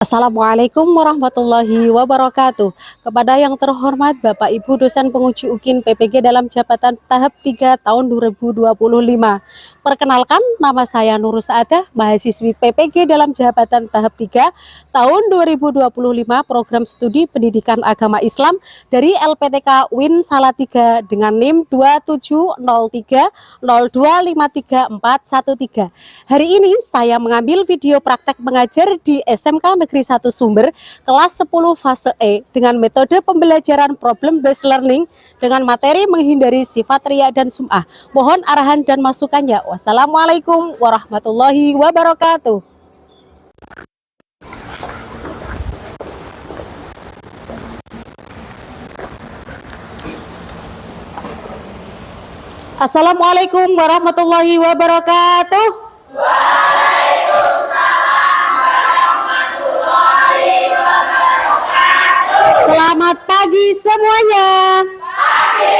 Assalamualaikum warahmatullahi wabarakatuh. Kepada yang terhormat Bapak Ibu dosen penguji UKIN PPG dalam jabatan tahap 3 tahun 2025. Perkenalkan, nama saya Nurul Saadah, mahasiswi PPG dalam jabatan tahap 3 tahun 2025 program studi pendidikan agama Islam dari LPTK UIN Salatiga dengan NIM 270302534113. Hari ini saya mengambil video praktek mengajar di SMK Negeri 1 Sumber kelas 10 fase E dengan metode pembelajaran problem based learning dengan materi menghindari sifat riya dan sum'ah. Mohon arahan dan masukannya. Wassalamualaikum warahmatullahi wabarakatuh. Assalamualaikum warahmatullahi wabarakatuh. Selamat pagi semuanya. Pagi.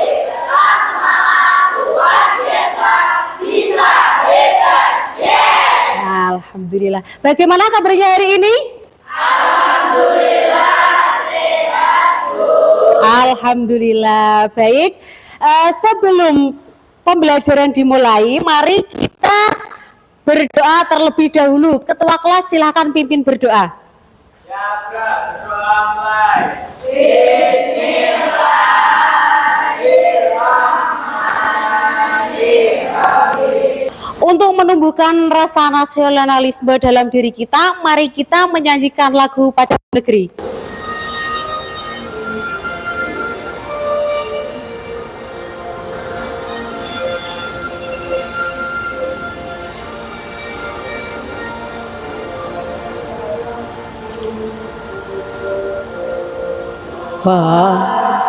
Tetap semangat, luar biasa, bisa, hebat, yes. Alhamdulillah. Bagaimana kabarnya hari ini? Alhamdulillah, sehat, Bu. Alhamdulillah, baik. Sebelum pembelajaran dimulai, mari kita berdoa terlebih dahulu. Ketua kelas silahkan pimpin berdoa. Untuk menumbuhkan rasa nasionalisme dalam diri kita, mari kita menyanyikan lagu Pada Negeri. Padamu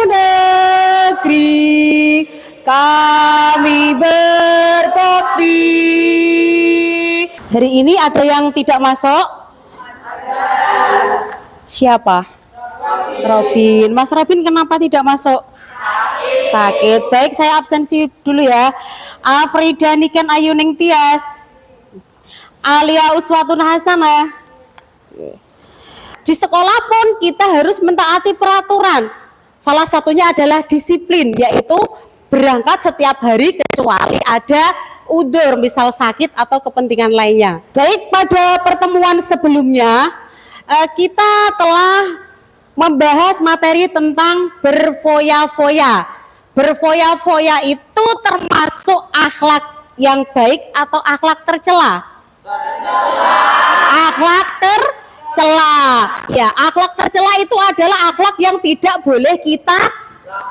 negeri kami berbakti. Hari ini ada yang tidak masuk? Siapa? Robin. Mas Robin kenapa tidak masuk? Sakit. Baik, saya absensi dulu ya. Afrida Niken Ayuning Tias, Alia Uswatun Hasanah. Di sekolah pun kita harus mentaati peraturan. Salah satunya adalah disiplin, yaitu berangkat setiap hari kecuali ada udzur, misal sakit atau kepentingan lainnya. Baik, pada pertemuan sebelumnya kita telah membahas materi tentang berfoya-foya. Berfoya-foya itu termasuk akhlak yang baik atau akhlak tercela? Akhlak tercela. Ya, akhlak tercela itu adalah akhlak yang tidak boleh kita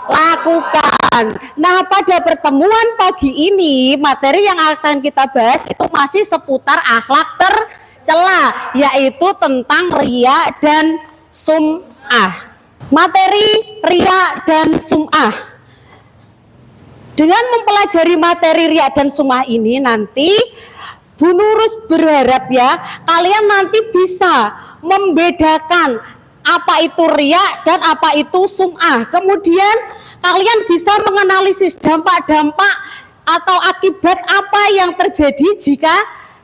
lakukan. Nah, pada pertemuan pagi ini materi yang akan kita bahas itu masih seputar akhlak tercela, yaitu tentang riya dan sum'ah. Materi riya dan sum'ah. Dengan mempelajari materi riya dan sum'ah ini nanti Bu Nurus berharap ya kalian nanti bisa membedakan apa itu riya dan apa itu sum'ah. Kemudian kalian bisa menganalisis dampak-dampak atau akibat apa yang terjadi jika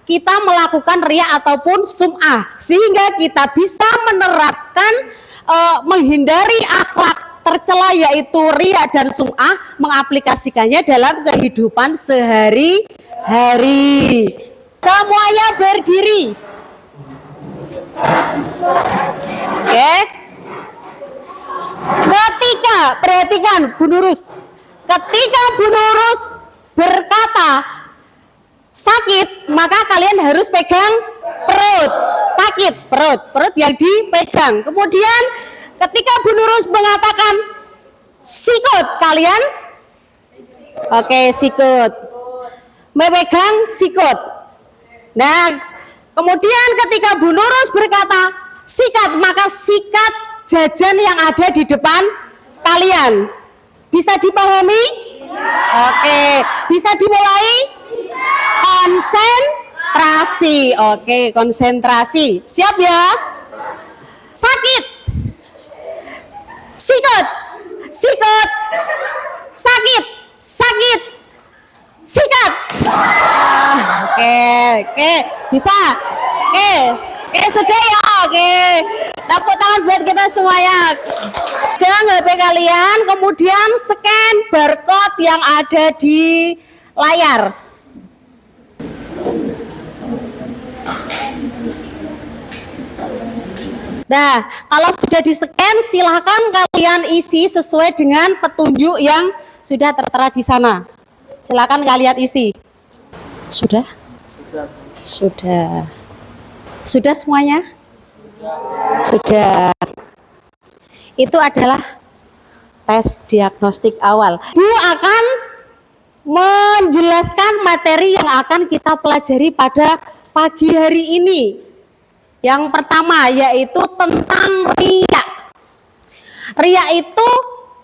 kita melakukan riya ataupun sum'ah, sehingga kita bisa menerapkan menghindari akhlak tercela yaitu riya dan sum'ah, mengaplikasikannya dalam kehidupan sehari-hari. Semuanya berdiri. Oke. Ketika, perhatikan Bu Nurus, ketika Bu Nurus berkata sakit, maka kalian harus pegang perut. Sakit, perut yang dipegang. Kemudian ketika Bu Nurus mengatakan sikut, kalian sikut, memegang sikut. Nah, kemudian ketika Bu Nurus berkata sikat, maka sikat jajan yang ada di depan kalian. Bisa dipahami? Oke, bisa dimulai? Konsentrasi. Oke, konsentrasi. Siap ya? sakit, sikut, sikut, sakit, sakit, sikat. Oke, bisa. Oke, sudah ya. Oke, tepuk tangan buat kita semuanya. Pegang HP kalian, kemudian scan barcode yang ada di layar. Nah, kalau sudah di-scan, silahkan kalian isi sesuai dengan petunjuk yang sudah tertera di sana. Silakan kalian isi. Sudah? Sudah. Sudah semuanya? Sudah. Itu adalah tes diagnostik awal. Bu akan menjelaskan materi yang akan kita pelajari pada pagi hari ini. Yang pertama yaitu tentang riya. Riya itu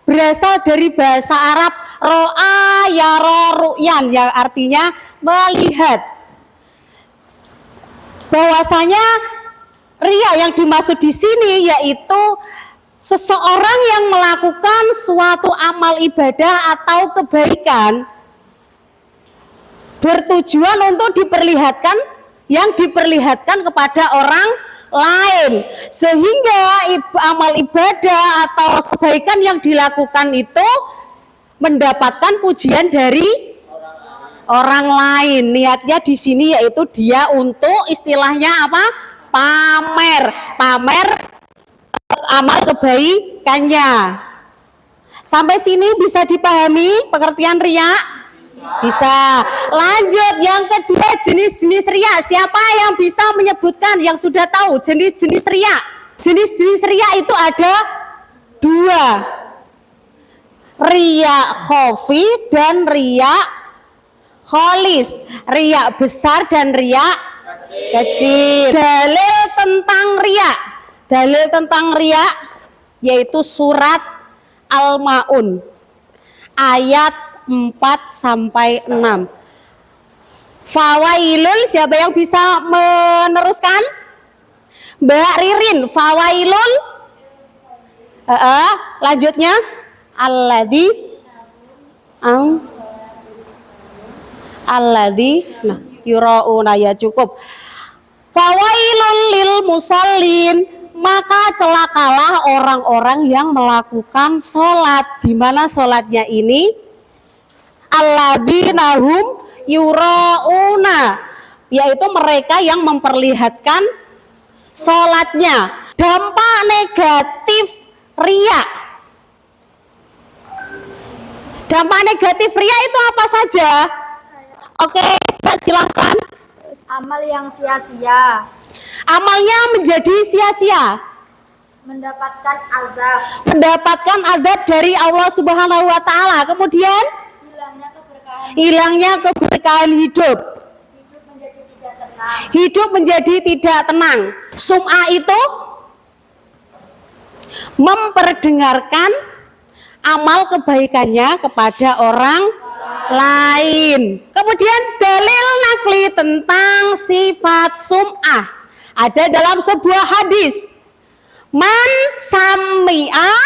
berasal dari bahasa Arab ro'a yara ru'yan, yang artinya melihat. Bahwasanya riya yang dimaksud di sini yaitu seseorang yang melakukan suatu amal ibadah atau kebaikan bertujuan untuk yang diperlihatkan kepada orang lain, sehingga amal ibadah atau kebaikan yang dilakukan itu mendapatkan pujian dari orang lain. Niatnya di sini yaitu dia untuk istilahnya apa? Pamer amal kebaikannya. Sampai sini bisa dipahami pengertian riya? Bisa. Lanjut yang kedua, jenis-jenis riya. Siapa yang bisa menyebutkan, yang sudah tahu jenis-jenis riya? Jenis-jenis riya itu ada dua, riya khofi dan riya kholis, riya besar dan riya kecil. Dalil tentang riya yaitu surat Al-Maun ayat 4-6. Fawailul, siapa yang bisa meneruskan? Mbak Ririn, fawailul. Lanjutnya alladzi yurauna, ya cukup. Fawailul lil musallin, maka celakalah orang-orang yang melakukan sholat. Di mana sholatnya ini? Alladzina hum yurauna, yaitu mereka yang memperlihatkan sholatnya. Dampak negatif riya. Dampak negatif riya itu apa saja? Oke, silahkan. Amal yang sia-sia. Amalnya menjadi sia-sia. Mendapatkan azab dari Allah Subhanahu wa taala. Kemudian hilangnya keberkahan hidup. Hidup menjadi tidak tenang. Sum'ah itu memperdengarkan amal kebaikannya kepada orang lain. Kemudian dalil nakli tentang sifat sum'ah ada dalam sebuah hadis. Man sami'ah,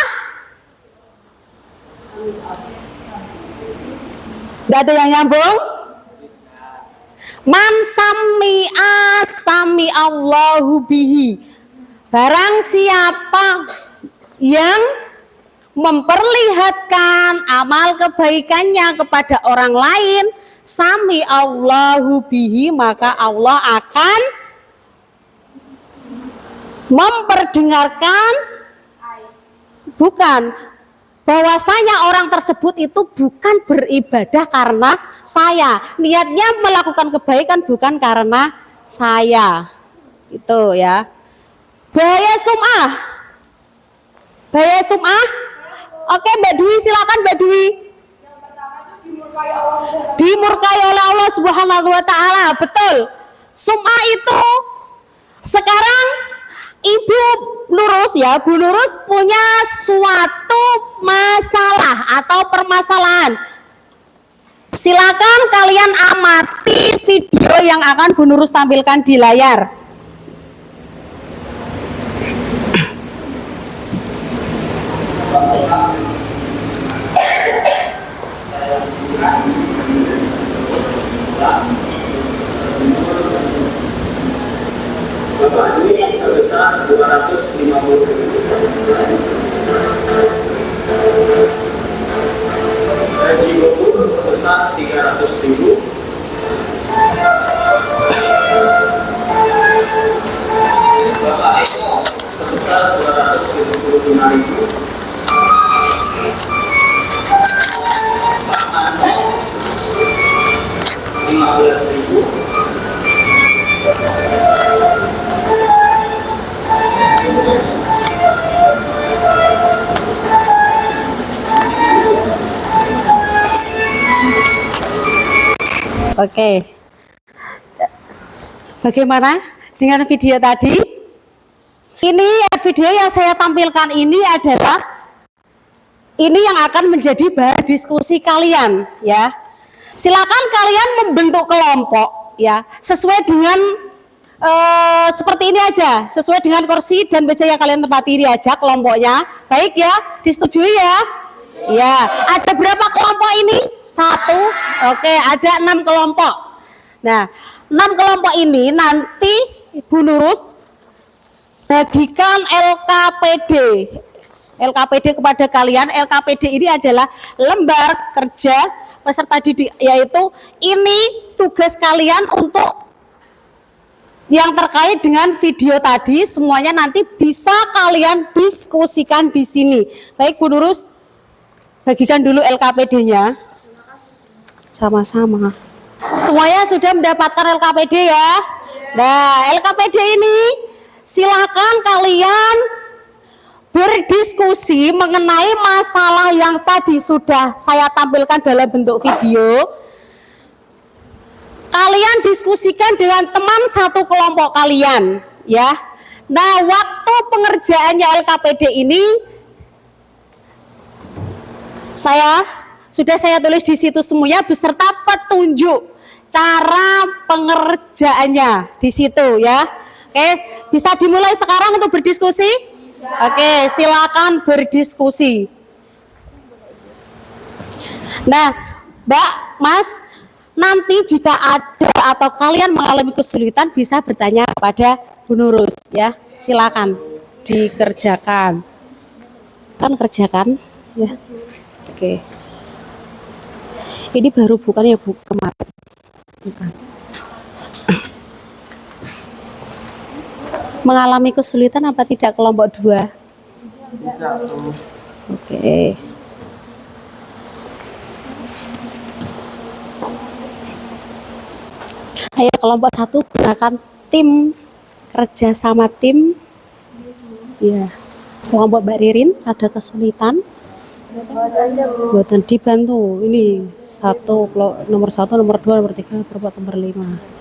tidak ada yang nyambung. Man sami'a sami Allahu bihi, barang siapa yang memperlihatkan amal kebaikannya kepada orang lain, sami Allahu bihi, maka Allah akan memperdengarkan, bukan, bahwasanya orang tersebut itu bukan beribadah karena saya, niatnya melakukan kebaikan bukan karena saya. Itu ya. Bahaya sum'ah. Oke, Mbak Dwi, silakan Mbak Dwi. Yang pertama itu dimurkai Allah. Dimurkai oleh Allah Subhanahu wa taala, betul. Sum'ah itu sekarang Ibu Nurus ya, Bu Nurus punya suatu masalah atau permasalahan. Silakan kalian amati video yang akan Bu Nurus tampilkan di layar. Gaji guru sebesar 300.000. Bapak Eko sebesar 275.000. Pak Anto 15.000. Oke. Bagaimana dengan video tadi? Ini video yang saya tampilkan ini adalah ini yang akan menjadi bahan diskusi kalian ya. Silakan kalian membentuk kelompok ya, sesuai dengan seperti ini aja, sesuai dengan kursi dan meja yang kalian tempati ini aja kelompoknya. Baik ya, disetujui ya? Ya, ada berapa kelompok ini? 1. Oke, ada 6 kelompok. Nah, 6 kelompok ini nanti Ibu Nurus bagikan LKPD kepada kalian. LKPD ini adalah lembar kerja peserta didik, yaitu ini tugas kalian untuk yang terkait dengan video tadi. Semuanya nanti bisa kalian diskusikan di sini. Baik Bu Nurus, bagikan dulu LKPD-nya. Sama-sama. Semuanya sudah mendapatkan LKPD ya? Nah, LKPD ini silakan kalian berdiskusi mengenai masalah yang tadi sudah saya tampilkan dalam bentuk video. Kalian diskusikan dengan teman satu kelompok kalian ya. Nah, waktu pengerjaannya LKPD ini sudah saya tulis di situ semuanya beserta petunjuk cara pengerjaannya di situ ya. Oke, bisa dimulai sekarang untuk berdiskusi? Oke, silakan berdiskusi. Nah, Mbak, Mas, nanti jika ada atau kalian mengalami kesulitan bisa bertanya kepada Bu Nurus ya. Silakan dikerjakan. Kan kerjakan ya. Oke. Ini baru bukan ya Bu kemarin. Bukan. Mengalami kesulitan apa tidak kelompok 2? Tidak. Oke. Ayo kelompok 1 gunakan tim, kerja sama tim. Ya. Kelompok Mbak Ririn ada kesulitan. Buatan dibantu. Ini nomor 1, nomor 2, nomor 3, nomor 5.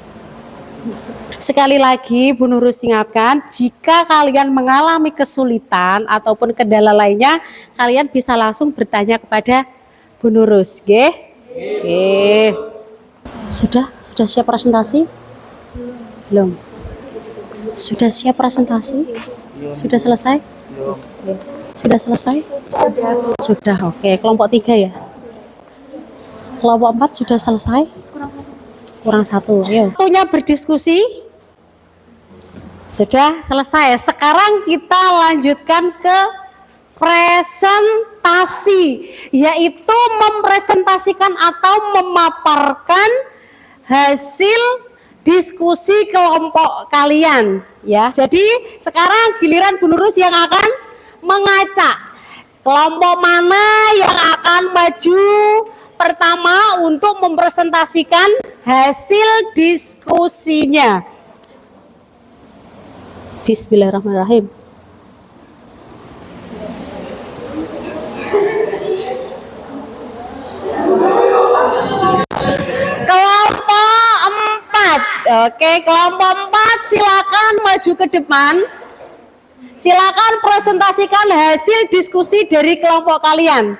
Sekali lagi Bu Nurus ingatkan, jika kalian mengalami kesulitan ataupun kendala lainnya, kalian bisa langsung bertanya kepada Bu Nurus, nggih? Oke. Sudah siap presentasi? Belum. Sudah siap presentasi? Sudah selesai? Oke. Sudah selesai? Sudah. Oke, kelompok 3 ya. Kelompok 4 sudah selesai? Kurang 1. Yuk. Waktunya berdiskusi. Sudah selesai. Sekarang kita lanjutkan ke presentasi, yaitu mempresentasikan atau memaparkan hasil diskusi kelompok kalian ya. Jadi sekarang giliran Bu Nurus yang akan mengacak kelompok mana yang akan maju pertama untuk mempresentasikan hasil diskusinya. Bismillahirrahmanirrahim. Kelompok 4. Oke, kelompok 4 silakan maju ke depan. Silakan presentasikan hasil diskusi dari kelompok kalian.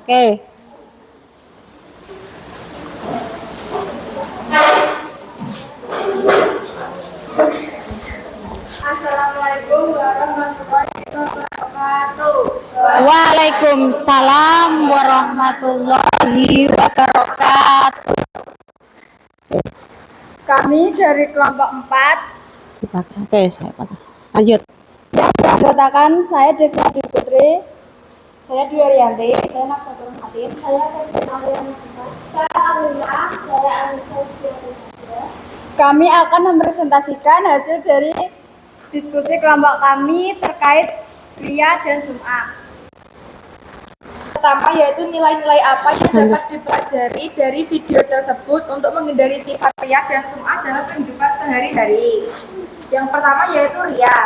Oke. Assalamualaikum warahmatullahi wabarakatuh. Waalaikumsalam warahmatullahi wabarakatuh. Kami dari kelompok 4 Oke, saya lanjut. Perkenalkan, saya Devina Dwi Putri. Saya Dwi Ariyanti. Saya Nafsatul Matin. Saya Febri Aliana. Saya Alina. Saya Anissa Syarifah. Kami akan mempresentasikan hasil dari diskusi kelompok kami terkait ria dan sum'ah. Pertama yaitu nilai-nilai apa yang dapat dipelajari dari video tersebut untuk menghindari sifat ria dan sum'ah dalam kehidupan sehari-hari. Yang pertama yaitu ria.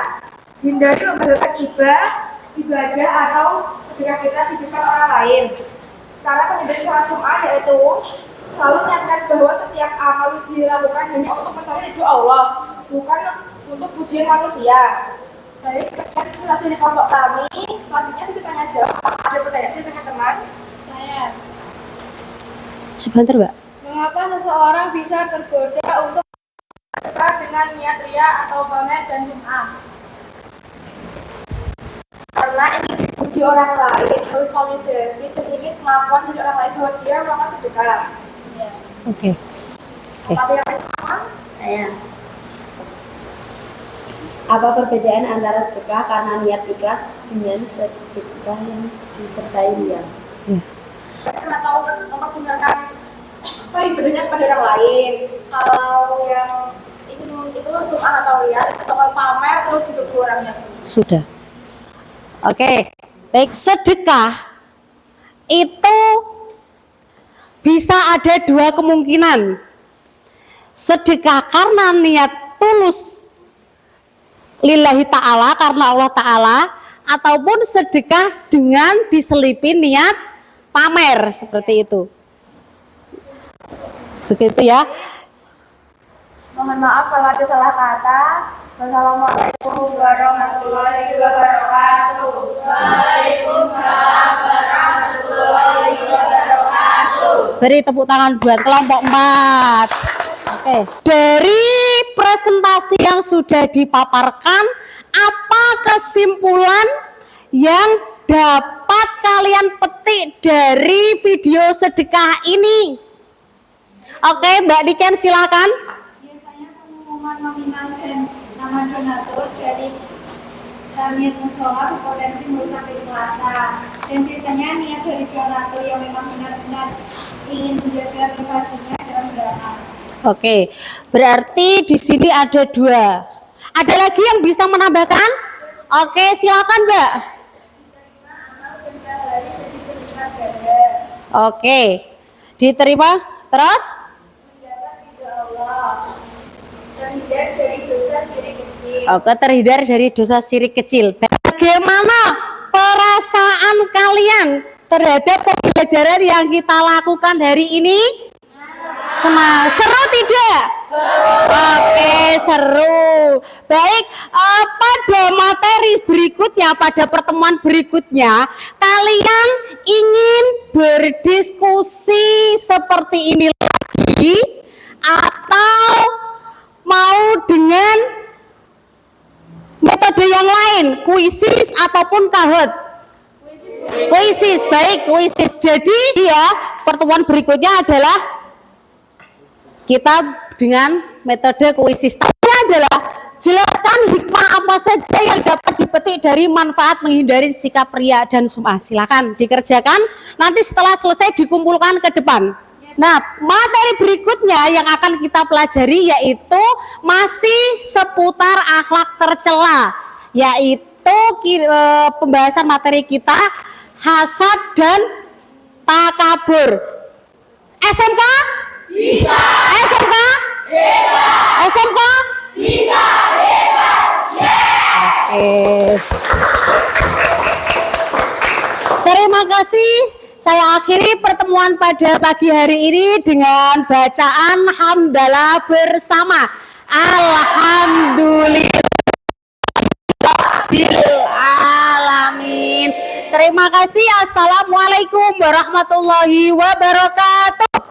Hindari membagikan ibadah atau sedekah kita di depan orang lain. Cara menghindari sifat sum'ah yaitu selalu niatkan bahwa setiap amal dilakukan hanya untuk mencari ridho Allah, bukan untuk pujian manusia. Baik, sekian presentasi di kelompok kami. Selanjutnya sesi tanya jawab. Ada pertanyaan dari teman-teman? Saya. Sebentar, Mbak. Mengapa seseorang bisa tergoda untuk bersedekah dengan niat ria atau pamer dan sum'ah? Karena ingin dipuji orang lain, harus validasi dan ingin pengakuan dari orang lain bahwa dia melakukan sedekah. Oke. Tapi yang lain, Saya. Apa perbedaan antara sedekah karena niat ikhlas dengan sedekah yang disertai ria? karena tahu memperdengarkan apa ibadahnya kepada orang lain. Kalau yang itu sum'ah atau ria, atau pamer terus gitu ke orangnya. Sudah. Oke. Baik, sedekah itu bisa ada dua kemungkinan. Sedekah karena niat tulus lillahi ta'ala, karena Allah ta'ala, ataupun sedekah dengan diselipin niat pamer, seperti itu. Begitu ya. Mohon maaf kalau ada salah kata. Wassalamualaikum warahmatullahi wabarakatuh. Waalaikumsalam warahmatullahi wabarakatuh. Beri tepuk tangan buat kelompok 4. Oke. Dari presentasi yang sudah dipaparkan, apa kesimpulan yang dapat kalian petik dari video sedekah ini? Oke, Mbak Niken silakan. Biasanya pengumuman nominal dan nama donatur dari niat musola berpotensi merusak keikhlasan. Dan biasanya niat dari donatur yang memang benar-benar ingin menjaga privasinya dalam beramal. Oke, berarti di sini ada 2. Ada lagi yang bisa menambahkan? Oke, silakan Mbak. Oke, diterima. Terus? Terhindar dari dosa syirik kecil. Oke, terhindar dari dosa syirik kecil. Bagaimana perasaan kalian terhadap pembelajaran yang kita lakukan hari ini? Senang. Seru tidak? Seru. Oke, seru. Baik, pada materi berikutnya, pada pertemuan berikutnya, kalian ingin berdiskusi seperti ini lagi atau mau dengan metode yang lain, kuisis ataupun kahut? Kuisis, baik, kuisis. Jadi ya, pertemuan berikutnya adalah kita dengan metode kuisis. Tapi adalah jelaskan hikmah apa saja yang dapat dipetik dari manfaat menghindari sikap ria dan sum'ah. Silakan dikerjakan. Nanti setelah selesai dikumpulkan ke depan. Nah, materi berikutnya yang akan kita pelajari yaitu masih seputar akhlak tercela, yaitu pembahasan materi kita hasad dan takabur. SMK? Bisa. SMK? Hebat. SMK? Bisa. Hebat. Yeah. Oke. Terima kasih. Saya akhiri pertemuan pada pagi hari ini dengan bacaan hamdalah bersama. Alhamdulillahirrahmanirrahim. Terima kasih. Assalamualaikum warahmatullahi wabarakatuh.